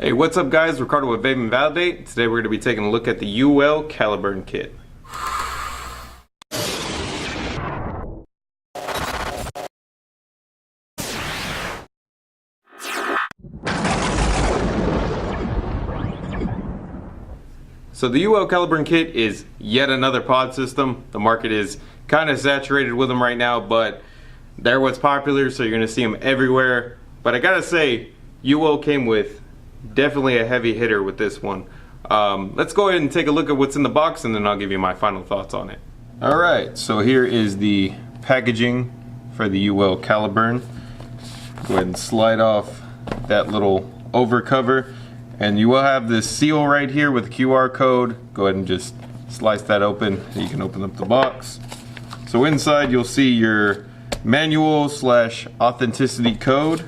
Hey, what's up guys? Ricardo with Vape and Validate. Today we're going to be taking a look at the Uwell Caliburn Kit. So the Uwell Caliburn Kit is yet another pod system. The market is kind of saturated with them right now, but they're what's popular, so you're going to see them everywhere. But I gotta say, Uwell came with definitely a heavy hitter with this one. Let's go ahead and take a look at what's in the box, and then I'll give you my final thoughts on it. Alright, so here is the packaging for the Uwell Caliburn. Go ahead and slide off that little over cover, and you will have this seal right here with a QR code. Go ahead and just slice that open, and you can open up the box. So inside you'll see your manual / authenticity code.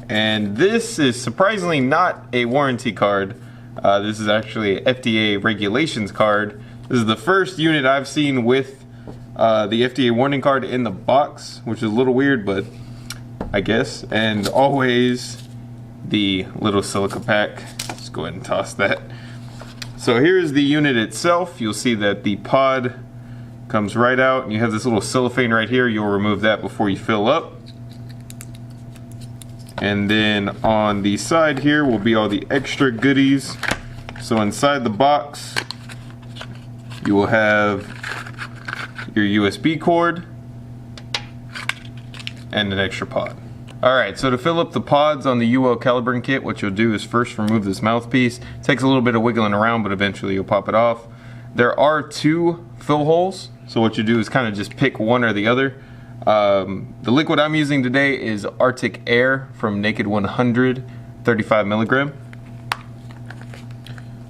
And this is surprisingly not a warranty card. This is actually an FDA regulations card. This is the first unit I've seen with the FDA warning card in the box, which is a little weird, but I guess. And always the little silica pack. Just go ahead and toss that. So here's the unit itself. You'll see that the pod comes right out, and you have this little cellophane right here. You'll remove that before you fill up. And then on the side here will be all the extra goodies. So inside the box you will have your USB cord and an extra pod. Alright, so to fill up the pods on the Uwell Caliburn Kit, what you'll do is first remove this mouthpiece. It takes a little bit of wiggling around, but eventually you'll pop it off. There are 2 fill holes, so what you do is kind of just pick one or the other. The liquid I'm using today is Arctic Air from Naked 100, 35 milligram.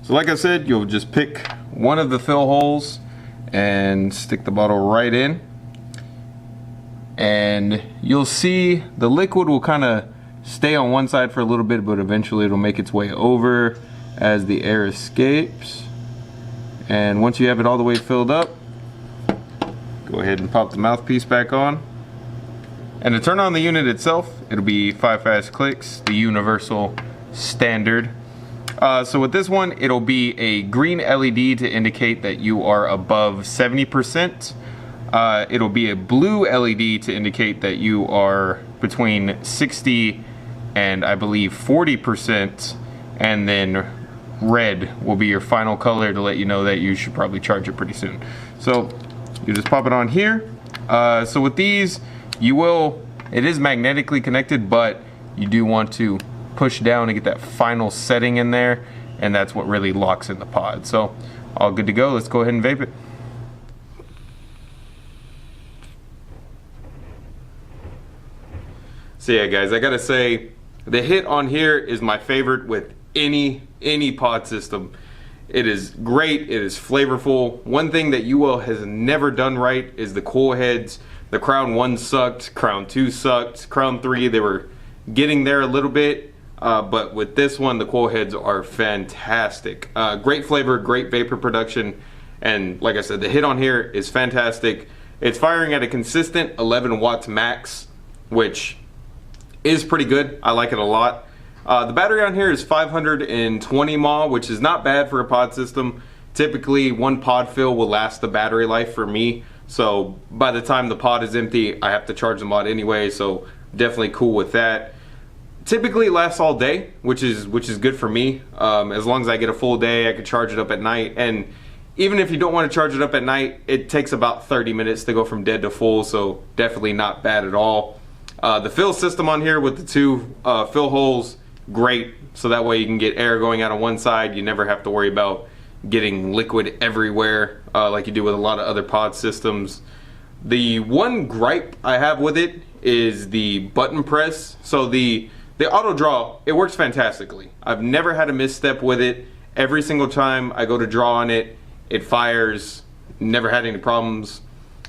So like I said, you'll just pick one of the fill holes and stick the bottle right in. And you'll see the liquid will kind of stay on one side for a little bit, but eventually it'll make its way over as the air escapes. And once you have it all the way filled up, go ahead and pop the mouthpiece back on. And to turn on the unit itself, it'll be 5 fast clicks, the universal standard. So with this one, it'll be a green LED to indicate that you are above 70%. It'll be a blue LED to indicate that you are between 60 and I believe 40%. And then red will be your final color to let you know that you should probably charge it pretty soon. So you just pop it on here. So with these, it is magnetically connected, but you do want to push down to get that final setting in there, and that's what really locks in the pod. So all good to go. Let's go ahead and vape it. So yeah guys, I gotta say, the hit on here is my favorite with any pod system. It is great, it is flavorful. One thing that Uwell has never done right is the coil heads. The Crown 1 sucked, Crown 2 sucked, Crown 3, they were getting there a little bit. But with this one, the coil heads are fantastic. Great flavor, great vapor production. And like I said, the hit on here is fantastic. It's firing at a consistent 11 watts max, which is pretty good. I like it a lot. The battery on here is 520 mAh, which is not bad for a pod system. Typically, one pod fill will last the battery life for me. So by the time the pod is empty, I have to charge the mod anyway, so definitely cool with that. Typically it lasts all day, which is good for me. As long as I get a full day, I can charge it up at night. And even if you don't want to charge it up at night, it takes about 30 minutes to go from dead to full, so definitely not bad at all. The fill system on here with the 2 fill holes, great. So that way you can get air going out on one side. You never have to worry about getting liquid everywhere like you do with a lot of other pod systems. The one gripe I have with it is the button press. So the auto draw, it works fantastically. I've never had a misstep with it. Every single time I go to draw on it, it fires. Never had any problems.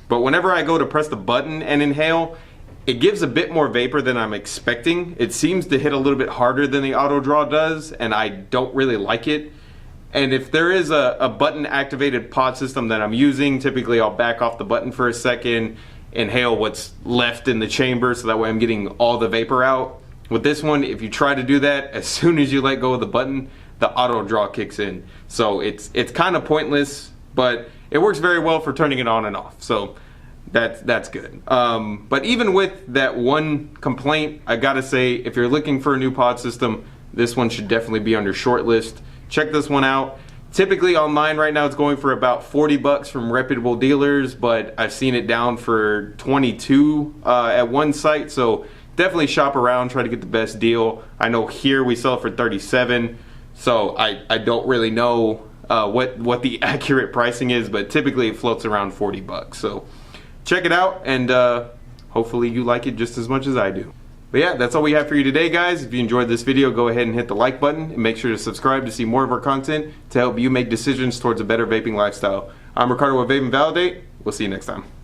But whenever I go to press the button and inhale, it gives a bit more vapor than I'm expecting. It seems to hit a little bit harder than the auto draw does, and I don't really like it. And if there is a button activated pod system that I'm using, typically I'll back off the button for a second, inhale what's left in the chamber, so that way I'm getting all the vapor out. With this one, if you try to do that, as soon as you let go of the button, the auto draw kicks in. So it's kind of pointless, but it works very well for turning it on and off. So that's good. But even with that one complaint, I gotta say, if you're looking for a new pod system, this one should definitely be on your short list. Check this one out. Typically online right now it's going for about 40 bucks from reputable dealers, but I've seen it down for 22 at one site. So definitely shop around, try to get the best deal. I know here we sell it for 37, so I don't really know what the accurate pricing is, but typically it floats around 40 bucks. So check it out, and hopefully you like it just as much as I do. But yeah, that's all we have for you today, guys. If you enjoyed this video, go ahead and hit the like button and make sure to subscribe to see more of our content to help you make decisions towards a better vaping lifestyle. I'm Ricardo with Vape and Validate. We'll see you next time.